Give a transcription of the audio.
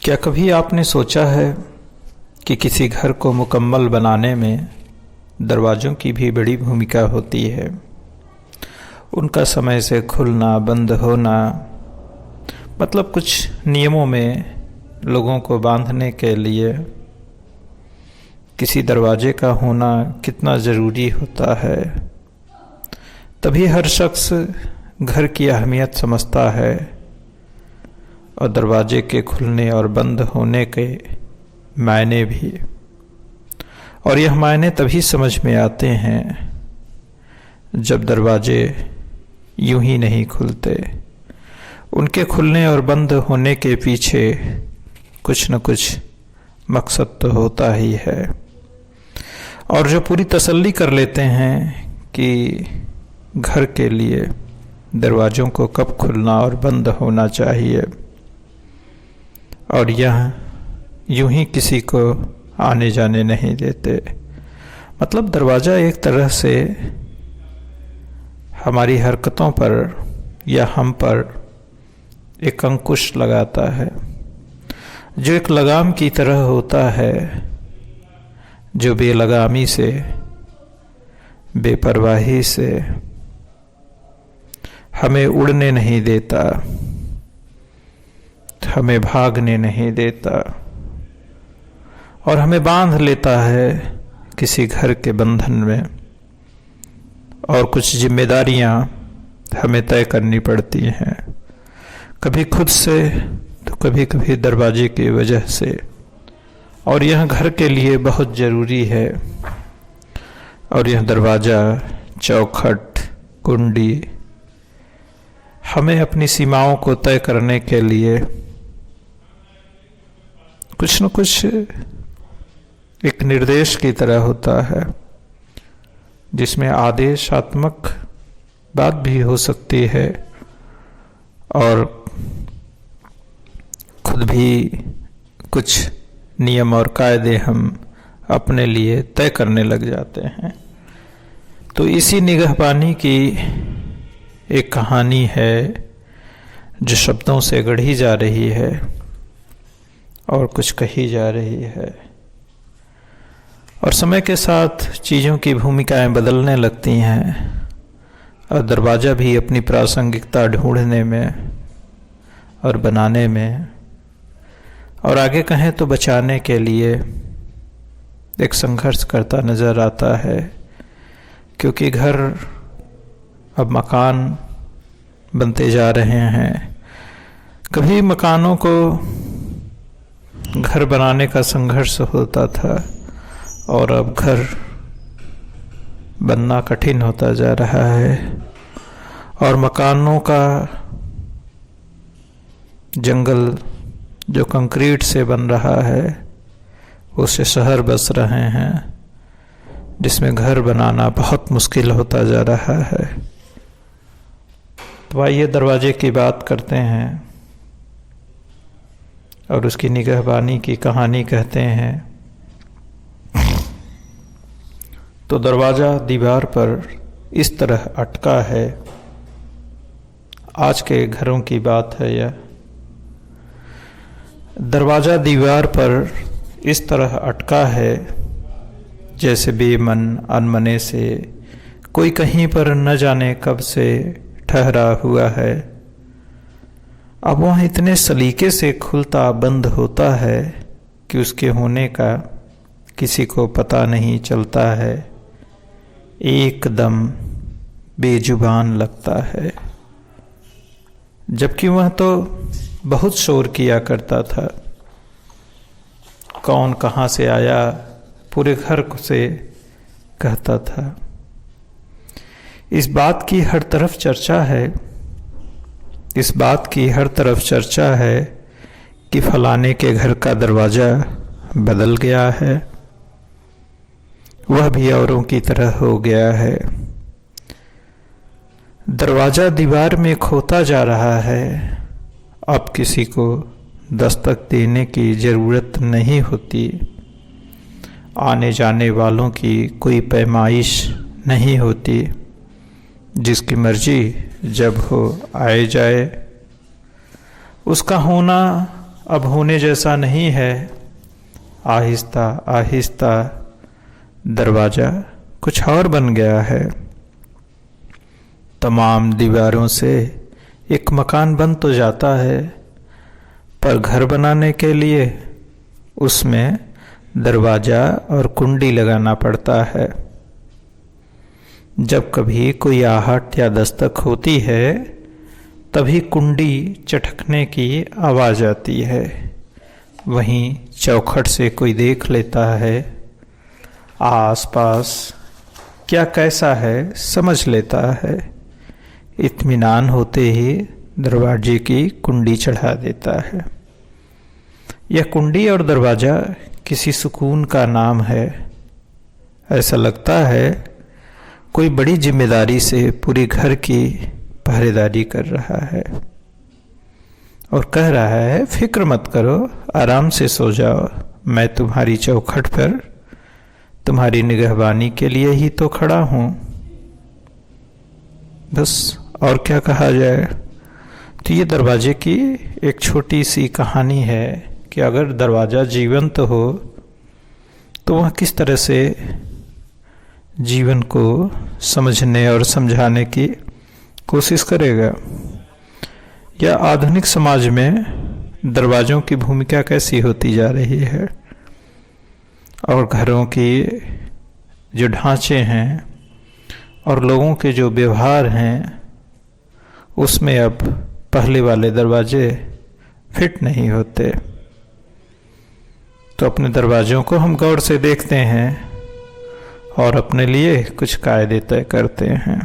क्या कभी आपने सोचा है कि किसी घर को मुकम्मल बनाने में दरवाज़ों की भी बड़ी भूमिका होती है। उनका समय से खुलना बंद होना, मतलब कुछ नियमों में लोगों को बांधने के लिए किसी दरवाजे का होना कितना ज़रूरी होता है। तभी हर शख्स घर की अहमियत समझता है और दरवाजे के खुलने और बंद होने के मायने भी। और यह मायने तभी समझ में आते हैं जब दरवाजे यूं ही नहीं खुलते। उनके खुलने और बंद होने के पीछे कुछ न कुछ मकसद तो होता ही है। और जो पूरी तसल्ली कर लेते हैं कि घर के लिए दरवाज़ों को कब खुलना और बंद होना चाहिए, और यह यूं ही किसी को आने जाने नहीं देते। मतलब दरवाज़ा एक तरह से हमारी हरकतों पर या हम पर एक अंकुश लगाता है, जो एक लगाम की तरह होता है, जो बेलगामी से, बेपरवाही से हमें उड़ने नहीं देता, हमें भागने नहीं देता और हमें बांध लेता है किसी घर के बंधन में। और कुछ जिम्मेदारियां हमें तय करनी पड़ती हैं, कभी खुद से तो कभी कभी दरवाजे की वजह से। और यह घर के लिए बहुत ज़रूरी है। और यह दरवाज़ा, चौखट, कुंडी हमें अपनी सीमाओं को तय करने के लिए कुछ न कुछ एक निर्देश की तरह होता है, जिसमें आदेशात्मक बात भी हो सकती है और खुद भी कुछ नियम और कायदे हम अपने लिए तय करने लग जाते हैं। तो इसी निगहबानी की एक कहानी है जो शब्दों से गढ़ी जा रही है और कुछ कही जा रही है। और समय के साथ चीज़ों की भूमिकाएं बदलने लगती हैं और दरवाज़ा भी अपनी प्रासंगिकता ढूंढने में और बनाने में और आगे कहें तो बचाने के लिए एक संघर्ष करता नज़र आता है। क्योंकि घर अब मकान बनते जा रहे हैं। कभी मकानों को घर बनाने का संघर्ष होता था और अब घर बनना कठिन होता जा रहा है और मकानों का जंगल जो कंक्रीट से बन रहा है उससे शहर बस रहे हैं, जिसमें घर बनाना बहुत मुश्किल होता जा रहा है। तो आइए दरवाजे की बात करते हैं और उसकी निगहबानी की कहानी कहते हैं। तो दरवाज़ा दीवार पर इस तरह अटका है, आज के घरों की बात है यह। दरवाज़ा दीवार पर इस तरह अटका है जैसे बेमन अनमने से कोई कहीं पर न जाने कब से ठहरा हुआ है। अब वह इतने सलीके से खुलता बंद होता है कि उसके होने का किसी को पता नहीं चलता है, एकदम बेजुबान लगता है। जबकि वह तो बहुत शोर किया करता था, कौन कहाँ से आया पूरे घर से कहता था। इस बात की हर तरफ चर्चा है, इस बात की हर तरफ चर्चा है कि फलाने के घर का दरवाज़ा बदल गया है, वह भी औरों की तरह हो गया है। दरवाज़ा दीवार में खोता जा रहा है, अब किसी को दस्तक देने की ज़रूरत नहीं होती, आने जाने वालों की कोई पैमाइश नहीं होती, जिसकी मर्जी जब हो आए जाए। उसका होना अब होने जैसा नहीं है। आहिस्ता आहिस्ता दरवाजा कुछ और बन गया है। तमाम दीवारों से एक मकान बन तो जाता है, पर घर बनाने के लिए उसमें दरवाजा और कुंडी लगाना पड़ता है। जब कभी कोई आहट या दस्तक होती है तभी कुंडी चटकने की आवाज़ आती है। वहीं चौखट से कोई देख लेता है, आसपास क्या कैसा है समझ लेता है। इत्मीनान होते ही दरवाजे की कुंडी चढ़ा देता है। यह कुंडी और दरवाजा किसी सुकून का नाम है। ऐसा लगता है कोई बड़ी जिम्मेदारी से पूरी घर की पहरेदारी कर रहा है और कह रहा है, फिक्र मत करो, आराम से सो जाओ, मैं तुम्हारी चौखट पर तुम्हारी निगहबानी के लिए ही तो खड़ा हूं। बस और क्या कहा जाए। तो ये दरवाजे की एक छोटी सी कहानी है कि अगर दरवाजा जीवंत हो तो वह किस तरह से जीवन को समझने और समझाने की कोशिश करेगा, या आधुनिक समाज में दरवाज़ों की भूमिका कैसी होती जा रही है और घरों की जो ढांचे हैं और लोगों के जो व्यवहार हैं उसमें अब पहले वाले दरवाजे फिट नहीं होते। तो अपने दरवाज़ों को हम गौर से देखते हैं और अपने लिए कुछ कायदे तय करते हैं।